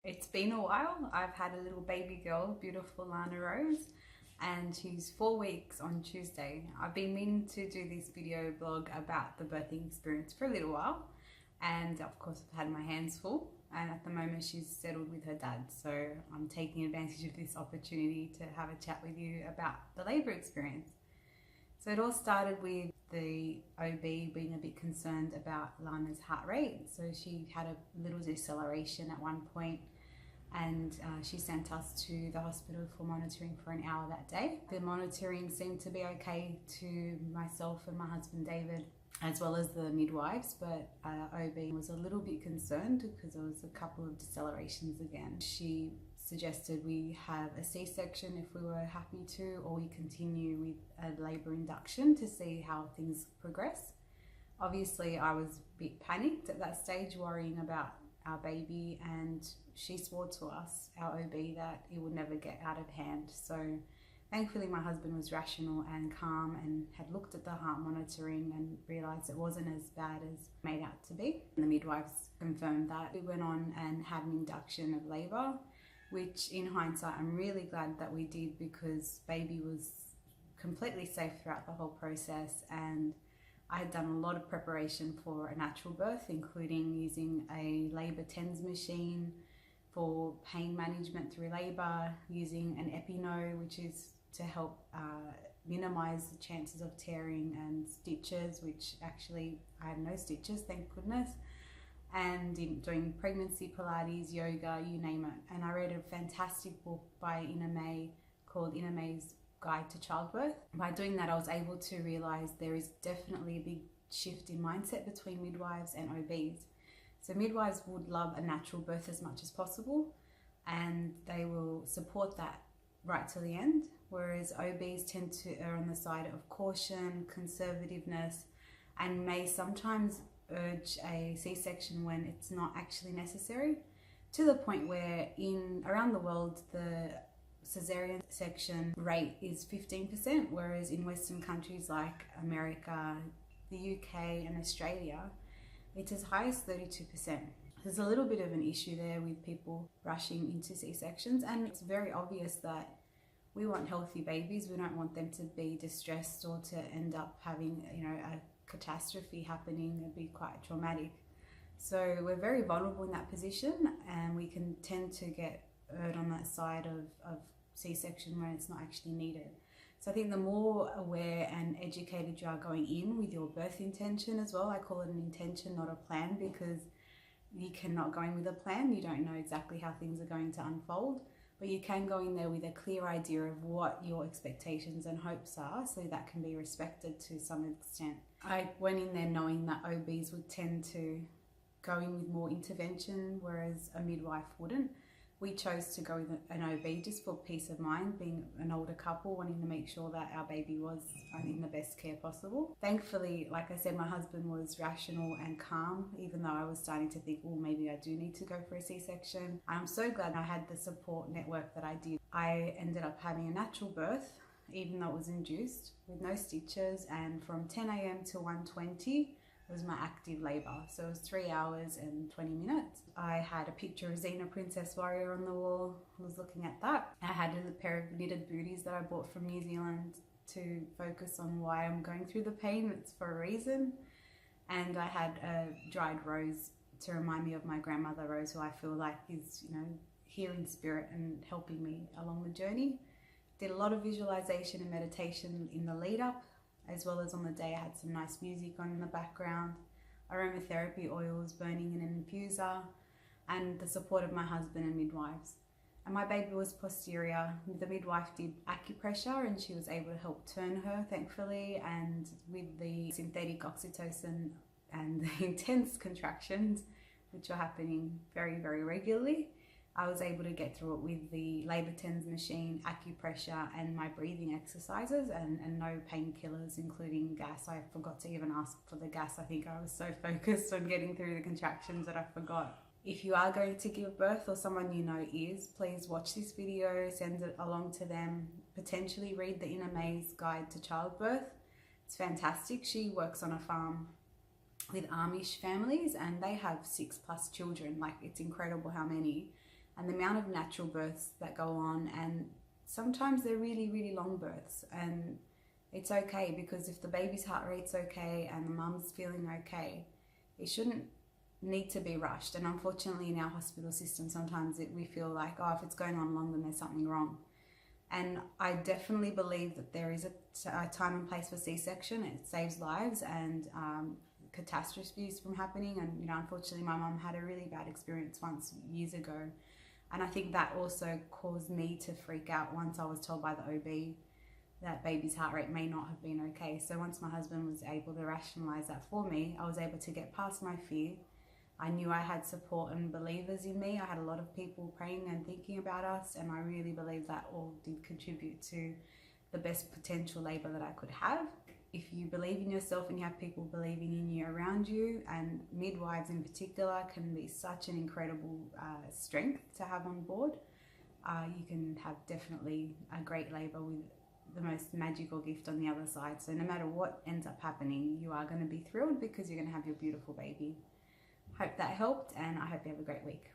It's been a while. I've had a little baby girl, beautiful Lana Rose, and she's 4 weeks on Tuesday. I've been meaning to do this video blog about the birthing experience for a little while, and of course I've had my hands full, and at the moment she's settled with her dad, so I'm taking advantage of this opportunity to have a chat with you about the labour experience. So it all started with the OB being a bit concerned about Lana's heart rate. So she had a little deceleration at one point, and she sent us to the hospital for monitoring for an hour that day. The monitoring seemed to be okay to myself and my husband David, as well as the midwives, but OB was a little bit concerned because there was a couple of decelerations again. She suggested we have a C-section if we were happy to, or we continue with a labour induction to see how things progress. Obviously I was a bit panicked at that stage, worrying about our baby, and she swore to us, our OB, that it would never get out of hand. So thankfully my husband was rational and calm and had looked at the heart monitoring and realised it wasn't as bad as made out to be. And the midwives confirmed that. We went on and had an induction of labour, which in hindsight I'm really glad that we did, because baby was completely safe throughout the whole process, and I had done a lot of preparation for a natural birth, including using a labour TENS machine for pain management through labour, using an Epino, which is to help minimise the chances of tearing, and stitches, which actually I had no stitches, thank goodness, and doing pregnancy Pilates, yoga, you name it. And I read a fantastic book by Ina May called Ina May's Guide to Childbirth. By doing that, I was able to realise there is definitely a big shift in mindset between midwives and OBs. So midwives would love a natural birth as much as possible, and they will support that right till the end, whereas OBs tend to err on the side of caution, conservativeness, and may sometimes urge a C-section when it's not actually necessary, to the point where around the world the cesarean section rate is 15%, whereas in Western countries like America, the UK and Australia, it's as high as 32%. There's a little bit of an issue there with people rushing into C-sections, and it's very obvious that we want healthy babies. We don't want them to be distressed or to end up having, a catastrophe happening. It'd be quite traumatic. So we're very vulnerable in that position, and we can tend to get erred on that side of C-section when it's not actually needed. So I think the more aware and educated you are going in with your birth intention as well, I call it an intention, not a plan, because you cannot go in with a plan. You don't know exactly how things are going to unfold, but you can go in there with a clear idea of what your expectations and hopes are, so that can be respected to some extent. I went in there knowing that OBs would tend to go in with more intervention, whereas a midwife wouldn't. We chose to go with an OB just for peace of mind, being an older couple, wanting to make sure that our baby was in the best care possible. Thankfully, like I said, my husband was rational and calm, even though I was starting to think, well, maybe I do need to go for a C-section. I'm so glad I had the support network that I did. I ended up having a natural birth, even though it was induced, with no stitches, and from 10 a.m. to 1:20 was my active labour. So it was 3 hours and 20 minutes. I had a picture of Xena Princess Warrior on the wall. I was looking at that. I had a pair of knitted booties that I bought from New Zealand to focus on why I'm going through the pain. It's for a reason. And I had a dried rose to remind me of my grandmother Rose, who I feel like is, here in spirit and helping me along the journey. Did a lot of visualization and meditation in the lead up, as well as on the day. I had some nice music on in the background, aromatherapy oils burning in an infuser, and the support of my husband and midwives. And my baby was posterior. The midwife did acupressure, and she was able to help turn her, thankfully, and with the synthetic oxytocin and the intense contractions, which were happening very, very regularly, I was able to get through it with the labour TENS machine, acupressure, and my breathing exercises, and no painkillers, including gas. I forgot to even ask for the gas. I think I was so focused on getting through the contractions that I forgot. If you are going to give birth, or someone you know is, please watch this video, send it along to them, potentially read the Ina May's Guide to Childbirth. It's fantastic. She works on a farm with Amish families, and they have 6+ children. Like, it's incredible how many. and the amount of natural births that go on, and sometimes they're really, really long births, and it's okay, because if the baby's heart rate's okay and the mum's feeling okay, it shouldn't need to be rushed. And unfortunately in our hospital system, sometimes we feel like, oh, if it's going on long, then there's something wrong. And I definitely believe that there is a time and place for C-section. It saves lives and catastrophes from happening. And, you know, unfortunately my mum had a really bad experience once years ago. And I think that also caused me to freak out once I was told by the OB that baby's heart rate may not have been okay. So once my husband was able to rationalize that for me, I was able to get past my fear. I knew I had support and believers in me. I had a lot of people praying and thinking about us, and I really believe that all did contribute to the best potential labour that I could have. If you believe in yourself and you have people believing in you around you, and midwives in particular can be such an incredible strength to have on board, you can have definitely a great labour with the most magical gift on the other side. So no matter what ends up happening, you are going to be thrilled because you're going to have your beautiful baby. Hope that helped, and I hope you have a great week.